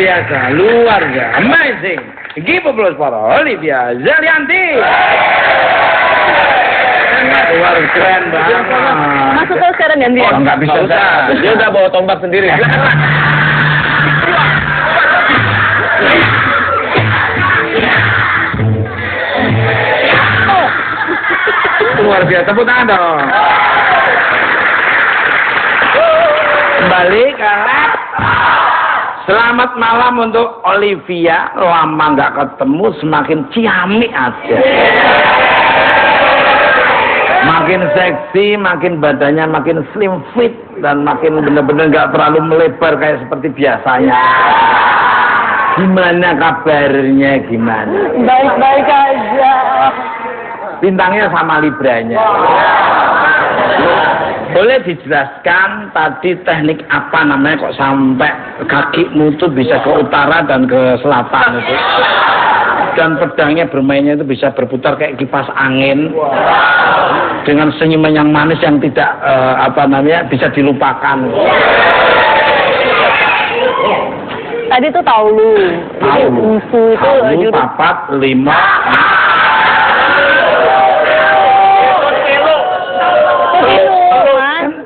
biasa, luar biasa, amazing. Give applause for Olivia Zalianti. Luar keren banget. Masuk ke sekarang ganti ya? Oh, nggak bisa. Dia udah bawa tombak sendiri. Luar biasa, tepuk tangan dong. Kembali ke lab. Selamat malam untuk Olivia. Lama nggak ketemu, semakin ciamik aja. Makin seksi, makin badannya makin slim fit, dan makin bener-bener nggak terlalu melebar kayak seperti biasanya. Gimana kabarnya, gimana? Baik-baik aja. Bintangnya sama Libranya. Boleh dijelaskan tadi teknik apa namanya kok sampai kakimu tuh bisa ke utara dan ke selatan itu? Dan pedangnya bermainnya itu bisa berputar kayak kipas angin. Dengan senyuman yang manis yang tidak bisa dilupakan. Tadi tuh taulu. Jadi musuh itu taulu, papat, 5.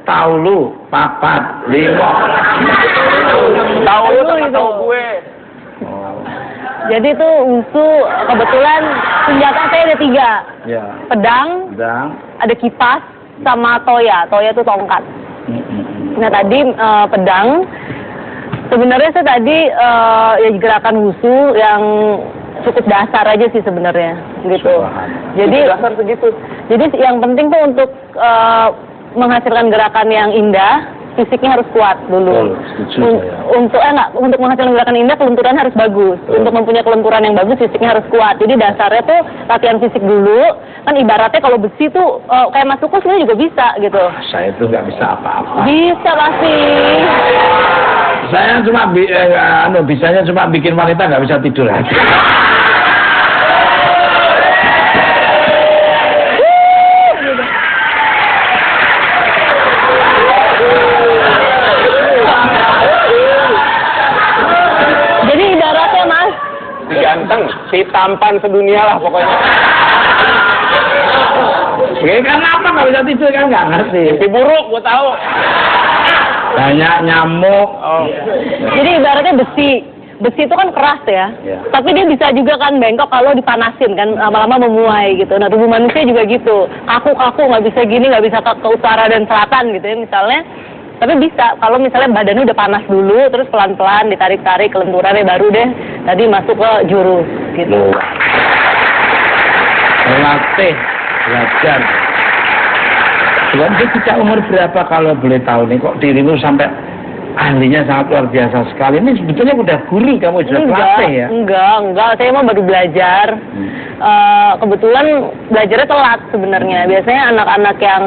Taulu, papat, 5. Tahu tahu gue. Jadi tuh usuh kebetulan senjata saya ada 3. Ya. Pedang, ada kipas, sama toya. Toya itu tongkat. Nah tadi pedang, sebenarnya saya tadi ya gerakan wusu yang cukup dasar aja sih sebenarnya, gitu. Jadi dasar segitu. Jadi yang penting tuh untuk menghasilkan gerakan yang indah, fisiknya harus kuat dulu. Untuk menghasilkan gerakan indah, kelenturan harus bagus. Untuk mempunyai kelenturan yang bagus, fisiknya harus kuat. Jadi dasarnya tuh latihan fisik dulu. Kan ibaratnya kalau besi tuh kayak Mas Suko sebenarnya juga bisa gitu. Saya tuh nggak bisa apa-apa. Bisa pasti. Saya cuma bisanya cuma bikin wanita nggak bisa tidur aja. Ganteng, si tampan sedunia lah pokoknya. Karena apa nggak bisa tidur kan nggak ngerti. Mimpi buruk, gue tahu. Banyak nyamuk. Jadi ibaratnya besi itu kan keras ya. Tapi dia bisa juga kan bengkok kalau dipanasin kan, lama-lama memuai gitu. Nah tubuh manusia juga gitu, kaku-kaku, nggak bisa gini, nggak bisa ke utara dan selatan gitu ya misalnya. Tapi bisa, kalau misalnya badannya udah panas dulu, terus pelan-pelan ditarik-tarik kelenturannya, baru deh tadi masuk ke jurus, gitu. Melatih, belajar. Itu sejak umur berapa kalau boleh tahu nih, kok dirimu sampai ahlinya sangat luar biasa sekali. Ini sebetulnya udah guru kamu, sudah pelatih ya? Enggak, saya emang baru belajar. Kebetulan belajarnya telat sebenarnya. Biasanya anak-anak yang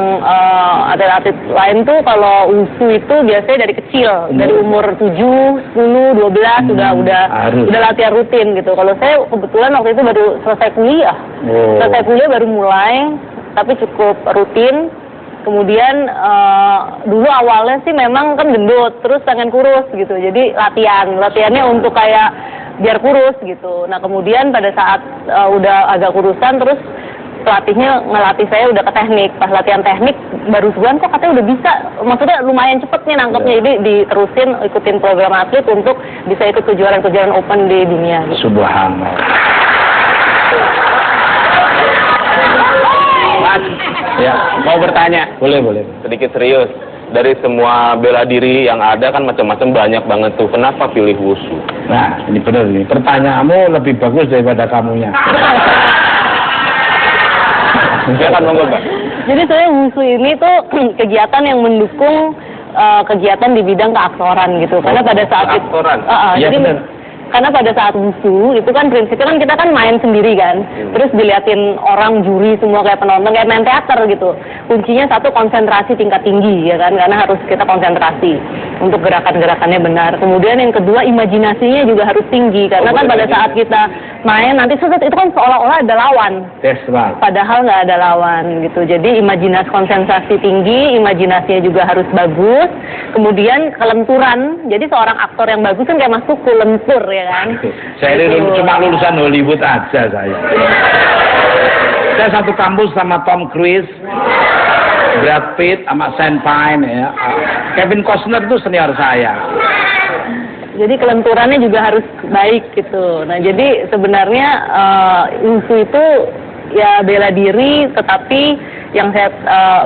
atlet-atlet lain tuh kalau wusu itu biasanya dari kecil, dari umur 7, 10, 12 udah latihan rutin gitu. Kalau saya kebetulan waktu itu baru selesai kuliah. Selesai kuliah baru mulai, tapi cukup rutin. Kemudian dulu awalnya sih memang kan gendut, terus pengen kurus gitu. Jadi latihannya untuk kayak biar kurus gitu. Nah kemudian pada saat udah agak kurusan, terus pelatihnya ngelatih saya udah ke teknik. Pas latihan teknik baru sebulan kok katanya udah bisa. Maksudnya lumayan cepet nih nangkepnya. Jadi diterusin ikutin program atlet untuk bisa ikut kejuaraan-kejuaraan open di dunia. Gitu. Subhanallah. Ya, mau bertanya? Boleh. Sedikit serius. Dari semua bela diri yang ada kan macam-macam banyak banget tuh. Kenapa pilih wusu? Nah, ini benar nih. Pertanyaanmu lebih bagus daripada kamunya. Silakan monggo, Mbak. Jadi saya wusu ini tuh kegiatan yang mendukung kegiatan di bidang keaktoran gitu. Karena pada saat keaktoran? jadi benar. Karena pada saat wushu itu kan prinsipnya kan kita kan main sendiri kan, terus diliatin orang juri semua kayak penonton kayak main teater gitu. Kuncinya satu konsentrasi tingkat tinggi ya kan, karena harus kita konsentrasi untuk gerakan-gerakannya benar. Kemudian yang kedua imajinasinya juga harus tinggi karena kan pada saat kita main nanti itu kan seolah-olah ada lawan. Padahal nggak ada lawan gitu. Jadi imajinasi konsentrasi tinggi, imajinasinya juga harus bagus. Kemudian kelenturan. Jadi seorang aktor yang bagus kan kayak masuk lentur ya kan. Saya ini cuma lulusan Hollywood aja saya. Saya satu kampus sama Tom Cruise, Brad Pitt, sama Sean Penn ya. Kevin Costner itu senior saya. Jadi kelenturannya juga harus baik gitu. Nah jadi sebenarnya wushu itu ya bela diri, tetapi yang saya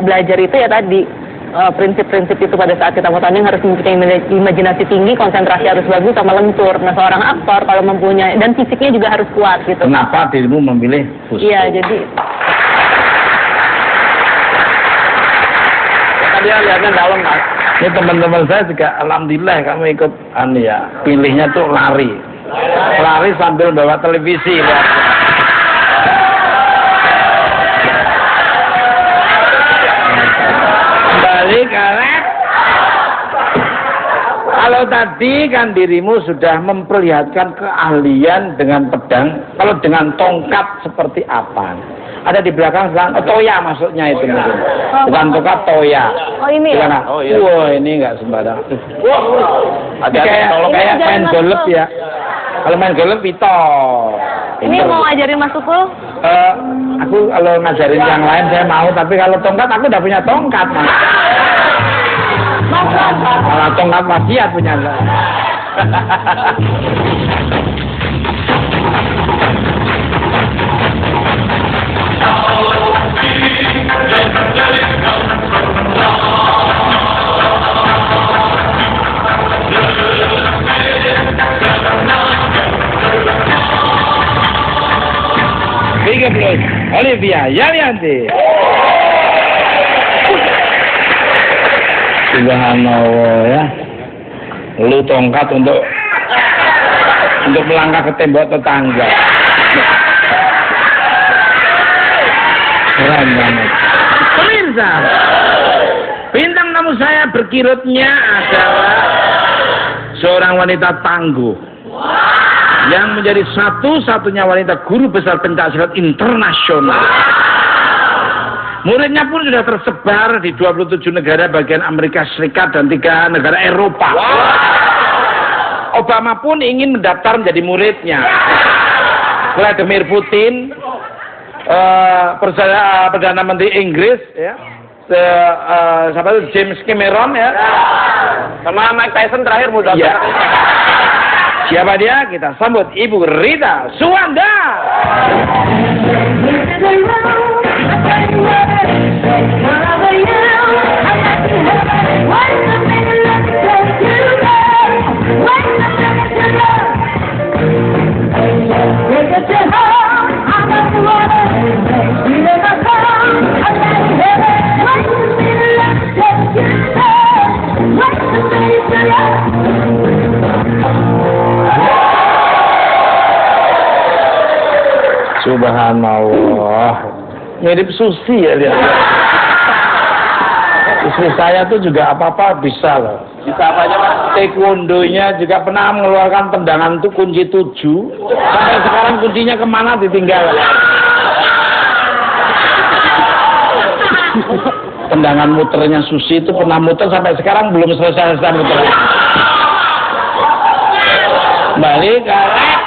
belajar itu ya tadi prinsip-prinsip itu pada saat kita mau tanding harus mempunyai imajinasi tinggi, konsentrasi harus bagus sama lentur. Nah seorang aktor kalau mempunyai dan fisiknya juga harus kuat gitu. Kenapa dirimu memilih wushu? Iya jadi. Tadi lihatnya dalam Mas. Ini teman-teman saya juga alhamdulillah kamu ikut pilihnya tuh lari sambil bawa televisi lihat. Kalau tadi kan dirimu sudah memperlihatkan keahlian dengan pedang, kalau dengan tongkat seperti apa? Ada di belakang selang, toya maksudnya itu mungkin. Bukan tongkat, toya. Oh ini ya? Oh iya. Wah ini nggak sembarang. Ada kayak main golf ya. Kalau main golf itu. Ini mau ngajarin Mas Tuku? Aku kalau ngajarin yang lain saya mau, tapi kalau tongkat aku udah punya tongkat Mas. Kalau tongkat wasiat punya. Tiga plus Olivia Yalianti. Subhanallah ya. Lu tongkat untuk melangkah ke tembok tetangga. Keren banget. Pemirsa, bintang tamu saya berkirutnya adalah seorang wanita tangguh yang menjadi satu-satunya wanita guru besar pencaksilat internasional. Muridnya pun sudah tersebar di 27 negara bagian Amerika Serikat dan 3 negara Eropa. Obama pun ingin mendaftar menjadi muridnya. Vladimir Putin, Perdana Menteri Inggris, ya, siapa itu James Cameron, ya, sama Mike Tyson terakhir mudah. Ya. Siapa dia? Kita sambut Ibu Rita Suwanda. Subhanallah, mirip Susi ya dia. Istri saya tuh juga apa-apa bisa loh. Bisa apa aja Mas? Taekwondonya juga pernah mengeluarkan tendangan tuh kunci 7. Sampai sekarang kuncinya kemana ditinggal. Tendangan muternya Susi itu pernah muter sampai sekarang belum selesai muter. Balik karek.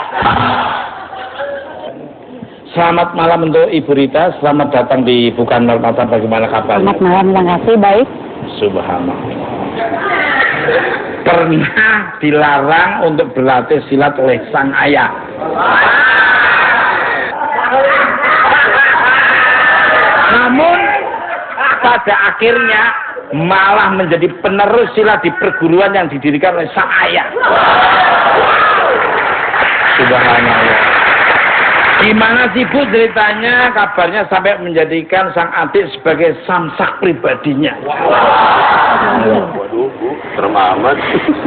Selamat malam untuk Ibu Rita, selamat datang di Bukan Marmata, bagaimana kabarnya? Selamat malam, terima kasih, baik. Subhanallah. Pernah dilarang untuk berlatih silat oleh sang ayah. Namun pada akhirnya malah menjadi penerus silat di perguruan yang didirikan oleh sang ayah. Subhanallah. Gimana sih Bu ceritanya, kabarnya sampai menjadikan sang adik sebagai samsak pribadinya? Waduh, Bu, serem amat.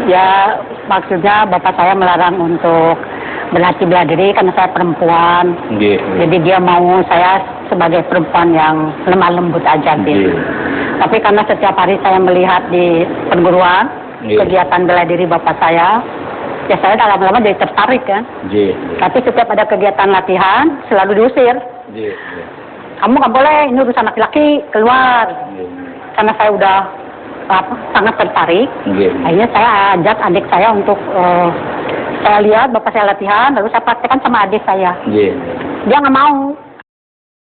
Ya, maksudnya bapak saya melarang untuk berlatih bela diri karena saya perempuan. Jadi dia mau saya sebagai perempuan yang lemah lembut aja gitu. Tapi karena setiap hari saya melihat di perguruan kegiatan bela diri bapak saya, ya saya lama-lama jadi tertarik kan. Tapi setiap ada kegiatan latihan selalu diusir. Kamu nggak boleh, ini urusan laki-laki, keluar. Karena saya udah sangat tertarik. Akhirnya saya ajak adik saya untuk saya lihat bapak saya latihan, lalu saya praktekkan sama adik saya. Dia nggak mau.